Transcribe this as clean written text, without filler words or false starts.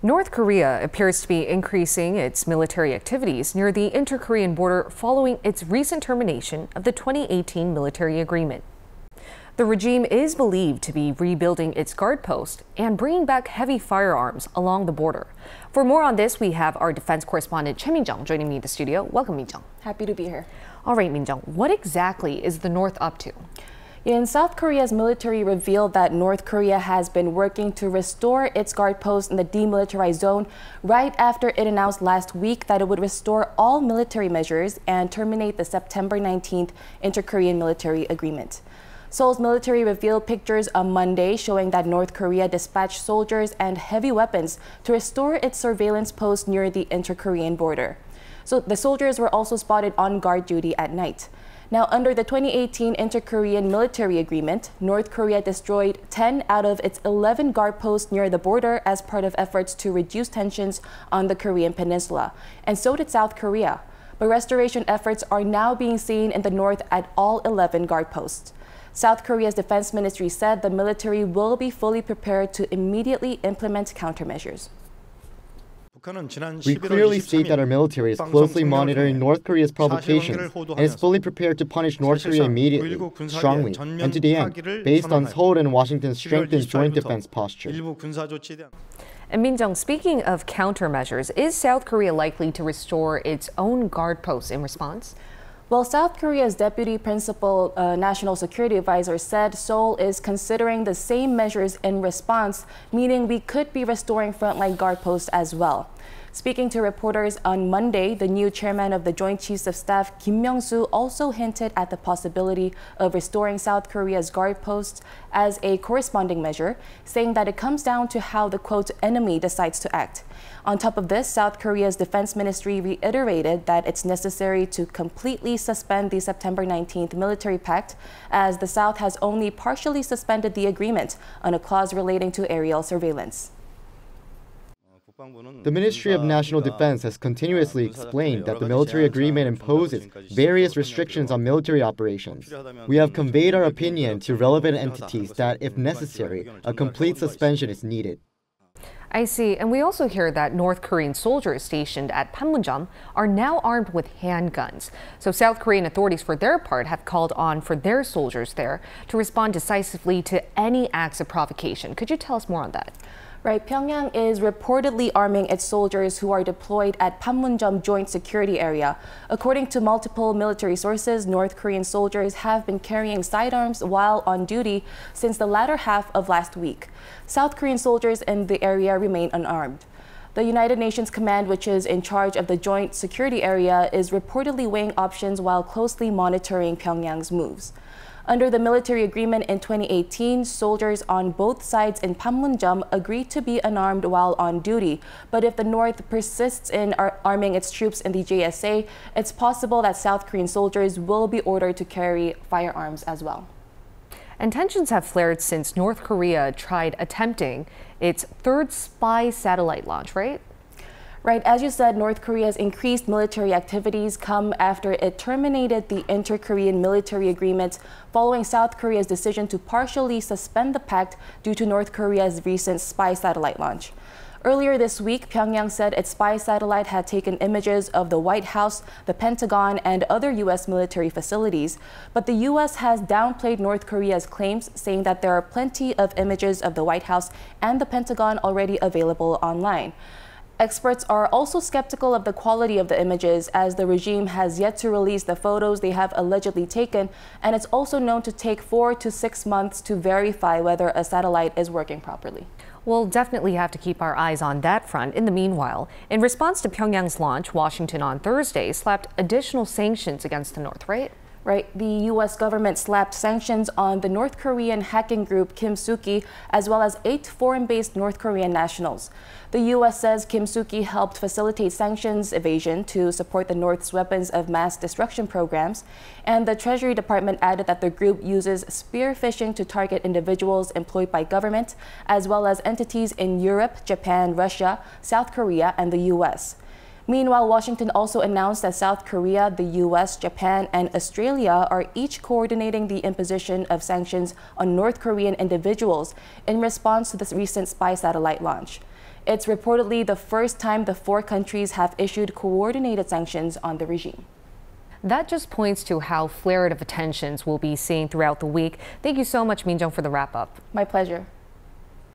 North Korea appears to be increasing its military activities near the inter-Korean border following its recent termination of the 2018 military agreement. The regime is believed to be rebuilding its guard post and bringing back heavy firearms along the border. For more on this, we have our defense correspondent Choi Min-jung joining me in the studio. Welcome, Min-jung. Happy to be here. All right, Min-jung, what exactly is the North up to? In South Korea's military revealed that North Korea has been working to restore its guard post in the Demilitarized Zone right after it announced last week that it would restore all military measures and terminate the September 19th Inter-Korean military agreement. Seoul's military revealed pictures on Monday showing that North Korea dispatched soldiers and heavy weapons to restore its surveillance post near the inter-Korean border. So the soldiers were also spotted on guard duty at night. Now, under the 2018 Inter-Korean military agreement, North Korea destroyed 10 out of its 11 guard posts near the border as part of efforts to reduce tensions on the Korean peninsula. And so did South Korea. But restoration efforts are now being seen in the north at all 11 guard posts. South Korea's defense ministry said the military will be fully prepared to immediately implement countermeasures. We clearly state that our military is closely monitoring North Korea's provocations and is fully prepared to punish North Korea immediately, strongly, and to the end, based on Seoul and Washington's strengthened joint defense posture. And Min-jung, speaking of countermeasures, is South Korea likely to restore its own guard posts in response? Well, South Korea's Deputy Principal National Security Advisor said Seoul is considering the same measures in response, meaning we could be restoring frontline guard posts as well. Speaking to reporters on Monday, the new chairman of the Joint Chiefs of Staff, Kim Myung-soo, also hinted at the possibility of restoring South Korea's guard posts as a corresponding measure, saying that it comes down to how the, quote, enemy decides to act. On top of this, South Korea's defense ministry reiterated that it's necessary to completely suspend the September 19th military pact, as the South has only partially suspended the agreement on a clause relating to aerial surveillance. The Ministry of National Defense has continuously explained that the military agreement imposes various restrictions on military operations. We have conveyed our opinion to relevant entities that, if necessary, a complete suspension is needed. I see. And we also hear that North Korean soldiers stationed at Panmunjom are now armed with handguns. So South Korean authorities, for their part, have called on for their soldiers there to respond decisively to any acts of provocation. Could you tell us more on that? Right, Pyongyang is reportedly arming its soldiers who are deployed at Panmunjom Joint Security Area. According to multiple military sources, North Korean soldiers have been carrying sidearms while on duty since the latter half of last week. South Korean soldiers in the area remain unarmed. The United Nations Command, which is in charge of the Joint Security Area, is reportedly weighing options while closely monitoring Pyongyang's moves. Under the military agreement in 2018, soldiers on both sides in Panmunjom agreed to be unarmed while on duty. But if the North persists in arming its troops in the JSA, it's possible that South Korean soldiers will be ordered to carry firearms as well. And tensions have flared since North Korea tried attempting its third spy satellite launch, right? Right, as you said, North Korea's increased military activities come after it terminated the inter-Korean military agreement following South Korea's decision to partially suspend the pact due to North Korea's recent spy satellite launch. Earlier this week, Pyongyang said its spy satellite had taken images of the White House, the Pentagon, and other U.S. military facilities. But the U.S. has downplayed North Korea's claims, saying that there are plenty of images of the White House and the Pentagon already available online. Experts are also skeptical of the quality of the images, as the regime has yet to release the photos they have allegedly taken, and it's also known to take 4 to 6 months to verify whether a satellite is working properly. We'll definitely have to keep our eyes on that front. In the meanwhile, in response to Pyongyang's launch, Washington on Thursday slapped additional sanctions against the North, right? Right, the U.S. government slapped sanctions on the North Korean hacking group Kim Soo-ki, as well as 8 foreign-based North Korean nationals. The U.S. says Kim Soo-ki helped facilitate sanctions evasion to support the North's weapons of mass destruction programs, and the Treasury Department added that the group uses spear phishing to target individuals employed by government, as well as entities in Europe, Japan, Russia, South Korea, and the U.S. Meanwhile, Washington also announced that South Korea, the U.S., Japan, and Australia are each coordinating the imposition of sanctions on North Korean individuals in response to this recent spy satellite launch. It's reportedly the first time the four countries have issued coordinated sanctions on the regime. That just points to how flared of tensions we'll be seeing throughout the week. Thank you so much, Min-jung, for the wrap-up. My pleasure.